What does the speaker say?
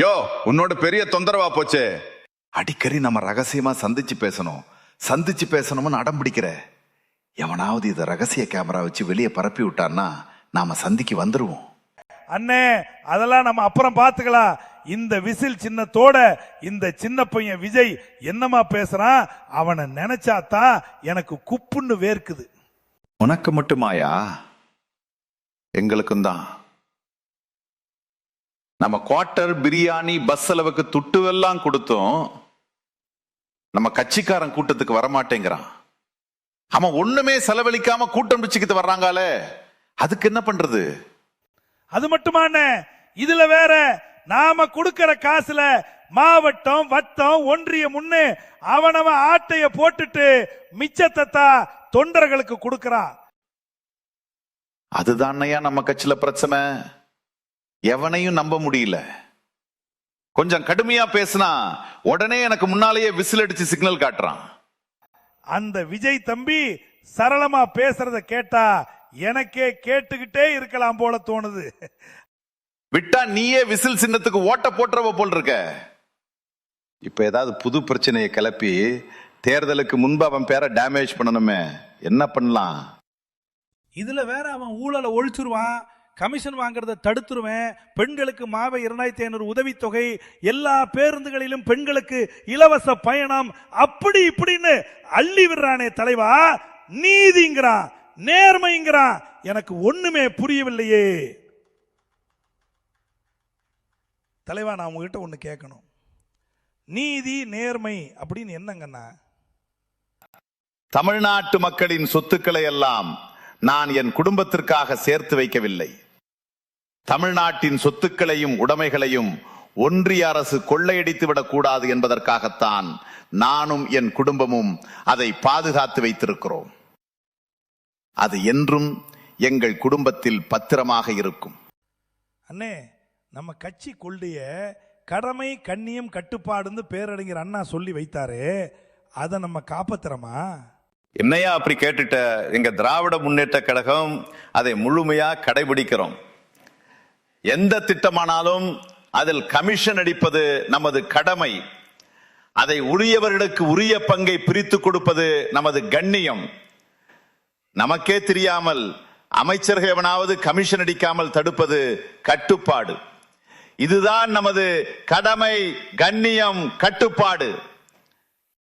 யோ, உன்னோட பெரிய தொந்தரவா போச்சே. அடிக்கடி நம்ம ரகசியமா சந்திச்சு பேசணும்னு அடம் பிடிக்கிற. எவனாவது இத ரகசிய கேமரா வச்சு வெளியே பரப்பி விட்டான்னா நாம சந்திக்கு வந்துருவோம். அண்ணே, அதெல்லாம் நம்ம அப்புறம் பாத்துக்கலாம். இந்த விசில் சின்னத்தோட இந்த சின்ன பையன் விஜய் என்னமா பேசுறான், அவனை நினைச்சாதான் எனக்கு குப்புன்னு வேர்க்குது. உனக்கு மட்டுமாயா? எங்களுக்கும் தான். நம்ம குவார்டர், பிரியாணி, பஸ் செலவுக்கு துட்டுவெல்லாம் கொடுத்தோம். நம்ம கட்சிக்காரன் கூட்டத்துக்கு வரமாட்டேங்கிறான். அவன் ஒண்ணுமே செலவழிக்காம கூட்டம் பிடிச்சுக்கிட்டு வர்றாங்களே, அதுக்கு என்ன பண்றது? அது மட்டுமான இதுல வேற நாம கொடுக்கிற காசுல மாவட்டம், வட்டம், ஒன்றியம் முன்னு அவனவன் ஆட்டைய போட்டுட்டு மிச்சத்தை தொண்டர்களுக்கு கொடுக்கறான். அதுதான் நம்ம கட்சியில பிரச்சனை. எவனையும் நம்ப முடியல. கொஞ்சம் கடுமையா பேசினா உடனே எனக்கு முன்னாலேயே விசில் அடிச்சு சிக்னல் காட்டுறான். அந்த விஜய் தம்பி சரளமா பேசுறத கேட்டா எனக்கே கேட்டுக்கிட்டே இருக்கலாம் போல தோணுது. விட்டா நீயே விசில் சின்னத்துக்கு ஓட்ட போட்டுறவ போல் இருக்க. இப்ப ஏதாவது புது பிரச்சனையை கிளப்பி தேர்தலுக்கு முன்பு அவன் பேரை டேமேஜ் பண்ணணுமே, என்ன பண்ணலாம்? இதுல வேற அவன் ஊழலை ஒழிச்சிருவான், கமிஷன் வாங்குறத தடுத்துருவேன், பெண்களுக்கு மாவை 2500 உதவித்தொகை, எல்லா பேருந்துகளிலும் பெண்களுக்கு இலவச பயணம், அப்படி இப்படின்னு அள்ளி விடுறானே தலைவா. நீதிங்கிறான், நேர்மைங்கிறான், எனக்கு ஒண்ணுமே புரியவில்லையே. தலைவா, நான் உங்ககிட்ட ஒண்ணு கேட்கணும். நீதி நேர்மை அப்படின்னு என்னங்கண்ணா? தமிழ்நாட்டு மக்களின் சொத்துக்களை எல்லாம் நான் என் குடும்பத்திற்காக சேர்த்து வைக்கவில்லை. தமிழ்நாட்டின் சொத்துக்களையும் உடைமைகளையும் ஒன்றிய அரசு கொள்ளையடித்து விடக்கூடாது என்பதற்காகத்தான் நானும் என் குடும்பமும் அதை பாதுகாத்து வைத்திருக்கிறோம். அது என்றும் எங்கள் குடும்பத்தில் பத்திரமாக இருக்கும். அண்ணே, நம்ம கட்சி கொள்ளைய கடமை, கண்ணியம், கட்டுப்பாடுன்னு பேரறிஞர் அண்ணா சொல்லி வைத்தாரு. அதை நம்ம காப்பாத்துறோமா? என்னையா அப்படி கேட்டுட்ட? எங்க திராவிட முன்னேற்ற கழகம் அதை முழுமையா கடைபிடிக்கிறோம். எந்த திட்டமானாலும் அதில் கமிஷன் அடிப்பது நமது கடமை. அதை உரியவர்களுக்கு உரிய பங்கை பிரித்து கொடுப்பது நமது கண்ணியம். நமக்கே தெரியாமல் அமைச்சர்கள் எவனாவது கமிஷன் அடிக்காமல் தடுப்பது கட்டுப்பாடு. இதுதான் நமது கடமை, கண்ணியம், கட்டுப்பாடு.